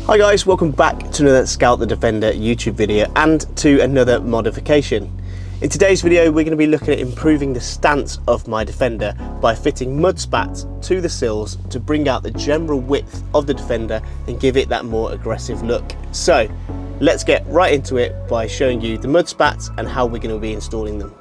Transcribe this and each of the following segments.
Hi guys, welcome back to another Scout the Defender YouTube video and to another modification. In today's video we're going to be looking at improving the stance of my Defender by fitting mud spats to the sills to bring out the general width of the Defender and give it that more aggressive look. So let's get right into it by showing you the mud spats and how we're going to be installing them.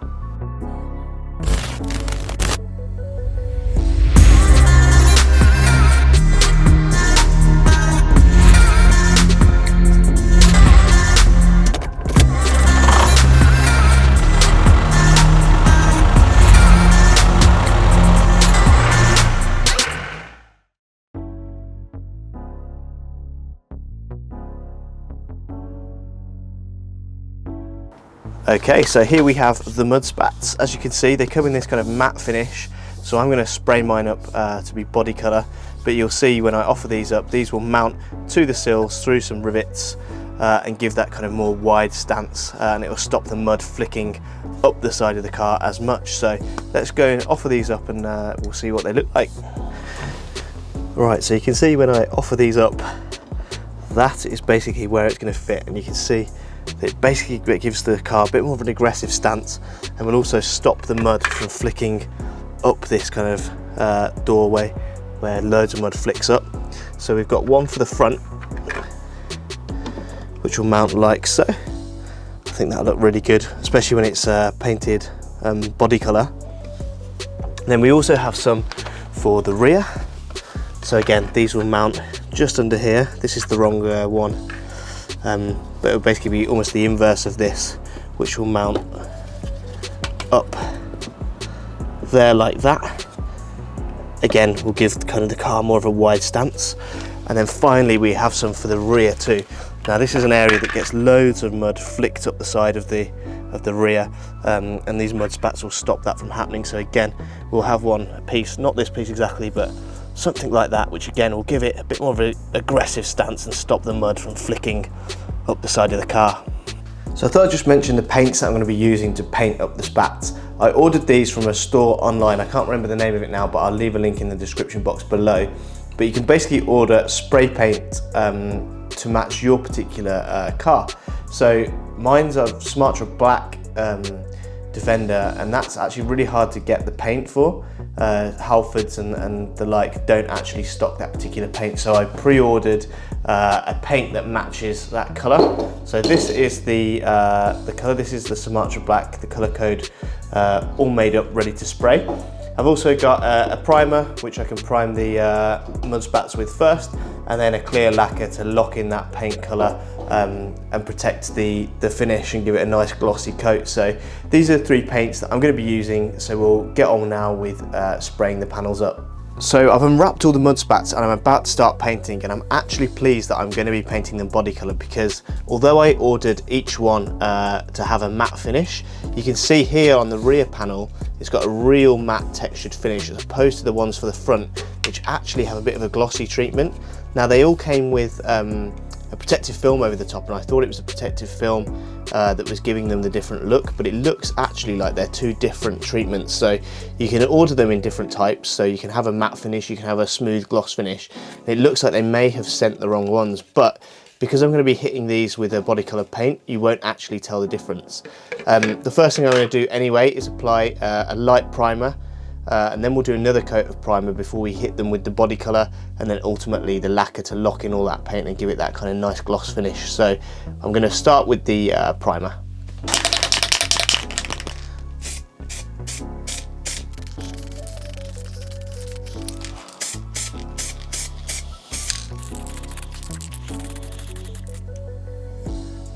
Okay, so here we have the mud spats. As you can see, they come in this kind of matte finish, so I'm going to spray mine up to be body colour, but you'll see when I offer these up, these will mount to the sills through some rivets and give that kind of more wide stance, and it will stop the mud flicking up the side of the car as much. So let's go and offer these up and we'll see what they look like. Right, so you can see when I offer these up, that is basically where it's going to fit, and you can see it basically gives the car a bit more of an aggressive stance and will also stop the mud from flicking up this kind of doorway where loads of mud flicks up. So we've got one for the front, which will mount like so. I think that'll look really good, especially when it's painted body colour. Then we also have some for the rear. So again, these will mount just under here. This is the wrong one. But it will basically be almost the inverse of this, which will mount up there like that. Again, will give kind of the car more of a wide stance. And then finally we have some for the rear too. Now this is an area that gets loads of mud flicked up the side of the rear, and these mud spats will stop that from happening. So again, we'll have one piece, not this piece exactly, but something like that, which again will give it a bit more of an aggressive stance and stop the mud from flicking up the side of the car. So I thought I'd just mention the paints that I'm going to be using to paint up the spats. I ordered these from a store online. I can't remember the name of it now, but I'll leave a link in the description box below. But you can basically order spray paint to match your particular car. So mine's a Sumatra Black Defender, and that's actually really hard to get the paint for. Halfords and the like don't actually stock that particular paint, so I pre-ordered a paint that matches that colour. So this is the colour, this is the Sumatra Black, the colour code, all made up, ready to spray. I've also got a primer which I can prime the mud spats with first, and then a clear lacquer to lock in that paint colour and protect the finish and give it a nice glossy coat. So these are the three paints that I'm going to be using, so we'll get on now with spraying the panels up. So I've unwrapped all the mud spats and I'm about to start painting, and I'm actually pleased that I'm going to be painting them body colour, because although I ordered each one to have a matte finish, you can see here on the rear panel it's got a real matte textured finish as opposed to the ones for the front, which actually have a bit of a glossy treatment. Now they all came with a protective film over the top, and I thought it was a protective film that was giving them the different look, but it looks actually like they're two different treatments. So you can order them in different types, so you can have a matte finish, you can have a smooth gloss finish. It looks like they may have sent the wrong ones, but because I'm going to be hitting these with a body colour paint, you won't actually tell the difference. The first thing I'm going to do anyway is apply a light primer, and then we'll do another coat of primer before we hit them with the body colour, and then ultimately the lacquer to lock in all that paint and give it that kind of nice gloss finish. So I'm going to start with the primer.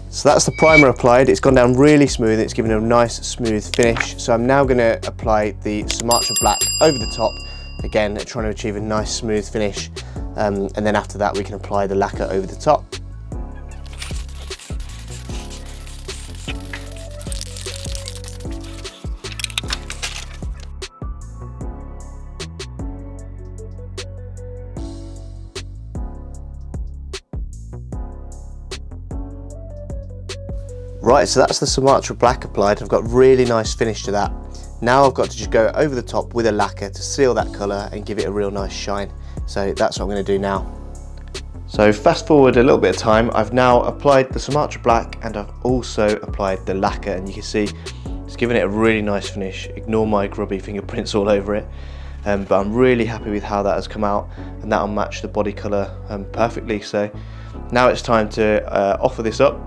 So that's the primer applied. It's gone down really smooth, it's given a nice smooth finish. So I'm now going to apply the Sumatra Black over the top, again trying to achieve a nice smooth finish, and then after that we can apply the lacquer over the top. Right, so that's the Sumatra Black applied. I've got really nice finish to that. Now I've got to just go over the top with a lacquer to seal that colour and give it a real nice shine. So that's what I'm going to do now. So fast forward a little bit of time, I've now applied the Sumatra Black and I've also applied the lacquer, and you can see it's given it a really nice finish. Ignore my grubby fingerprints all over it. But I'm really happy with how that has come out, and that'll match the body colour perfectly. So now it's time to offer this up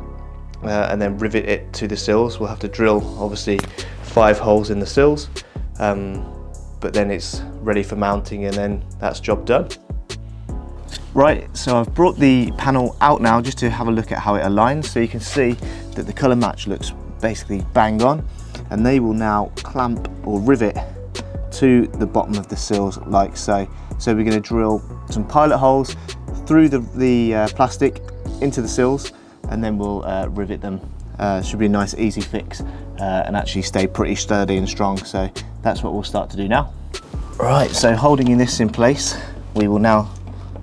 and then rivet it to the sills. We'll have to drill obviously 5 holes in the sills, but then it's ready for mounting, and then that's job done. Right, so I've brought the panel out now just to have a look at how it aligns, so you can see that the colour match looks basically bang on, and they will now clamp or rivet to the bottom of the sills like so. So we're going to drill some pilot holes through the plastic into the sills, and then we'll rivet them. Should be a nice easy fix and actually stay pretty sturdy and strong. So that's what we'll start to do now. Right, so holding this in place, we will now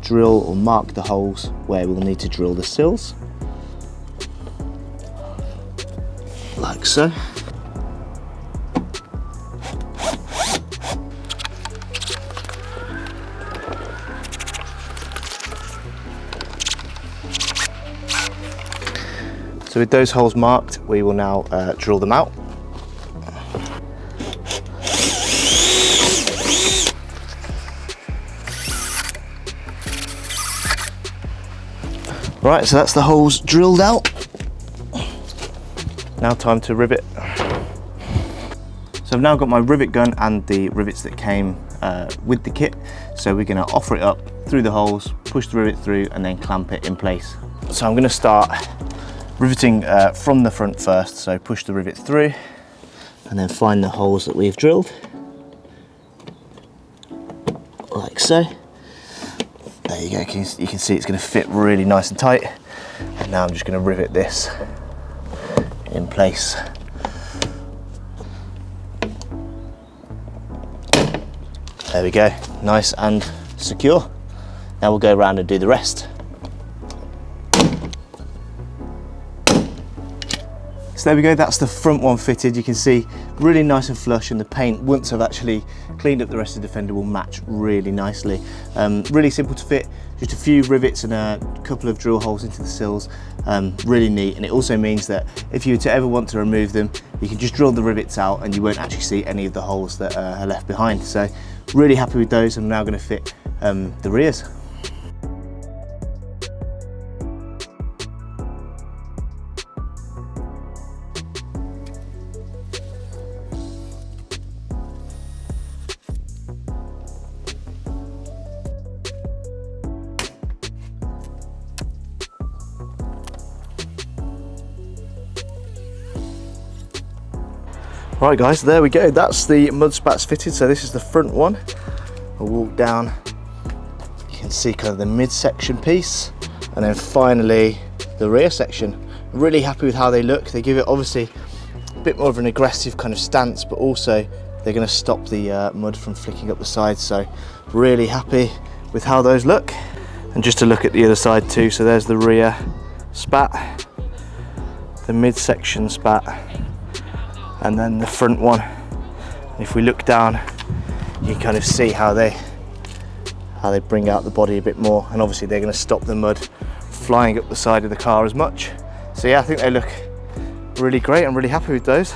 drill or mark the holes where we'll need to drill the sills, like so. So with those holes marked, we will now drill them out. Right, so that's the holes drilled out. Now time to rivet. So I've now got my rivet gun and the rivets that came with the kit. So we're going to offer it up through the holes, push the rivet through, and then clamp it in place. So I'm going to start riveting from the front first. So push the rivet through and then find the holes that we've drilled, like so. There you go, you can see it's going to fit really nice and tight. And now I'm just going to rivet this in place. There we go, nice and secure. Now we'll go around and do the rest. So there we go, that's the front one fitted. You can see really nice and flush, and the paint, once I've actually cleaned up the rest of the fender, will match really nicely. Really simple to fit, just a few rivets and a couple of drill holes into the sills. Really neat, and it also means that if you were to ever want to remove them, you can just drill the rivets out and you won't actually see any of the holes that are left behind. So really happy with those. I'm now going to fit the rears. Right guys, there we go, that's the mud spats fitted. So this is the front one. I'll walk down, you can see kind of the midsection piece, and then finally the rear section. I'm really happy with how they look. They give it obviously a bit more of an aggressive kind of stance, but also they're going to stop the mud from flicking up the sides. So really happy with how those look. And just to look at the other side too, so there's the rear spat, the midsection spat, and then the front one. And if we look down, you can kind of see how they bring out the body a bit more, and obviously they're going to stop the mud flying up the side of the car as much. So yeah, I think they look really great. I'm really happy with those.